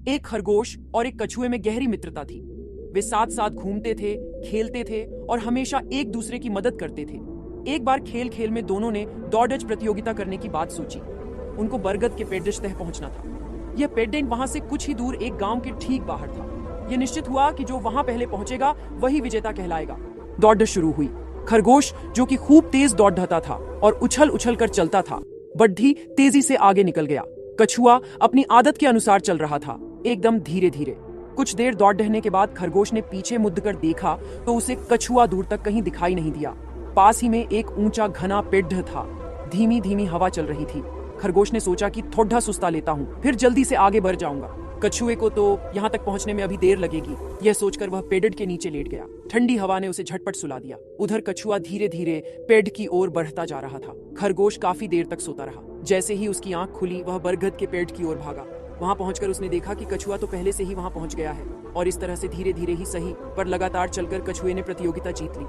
एक खरगोश और एक कछुए में गहरी मित्रता थी। वे साथ साथ घूमते थे, खेलते थे और हमेशा एक दूसरे की मदद करते थे। एक बार खेल खेल में दोनों ने दौड़ज प्रतियोगिता करने की बात सोची। उनको बरगद के पेड़ज तक पहुंचना था। यह पेडेंट वहां से कुछ ही दूर एक गांव के ठीक बाहर था। यह निश्चित हुआ कि जो वहां पहले पहुंचेगा वही विजेता कहलाएगा। दौड़ शुरू हुई। खरगोश जो कि खूब तेज दौड़ ढता था और उछल उछल कर चलता था, बड्ढी तेजी से आगे निकल गया। कछुआ अपनी आदत के अनुसार चल रहा था, एकदम धीरे धीरे। कुछ देर दौड़ ढहने के बाद खरगोश ने पीछे मुड़ कर देखा तो उसे कछुआ दूर तक कहीं दिखाई नहीं दिया। पास ही में एक ऊंचा घना पेड़ था। धीमी धीमी हवा चल रही थी। खरगोश ने सोचा कि थोड़ा सुस्ता लेता हूँ, फिर जल्दी से आगे बढ़ जाऊंगा। कछुए को तो यहाँ तक पहुंचने में अभी देर लगेगी, यह सोचकर वह पेड़ के नीचे लेट गया। ठंडी हवा ने उसे झटपट सुला दिया। उधर कछुआ धीरे धीरे पेड़ की ओर बढ़ता जा रहा था। खरगोश काफी देर तक सोता रहा। जैसे ही उसकी आंख खुली, वह बरगद के पेड़ की ओर भागा। वहां पहुंचकर उसने देखा कि कछुआ तो पहले से ही वहां पहुंच गया है और इस तरह से धीरे धीरे ही सही पर लगातार चलकर कछुए ने प्रतियोगिता जीत ली।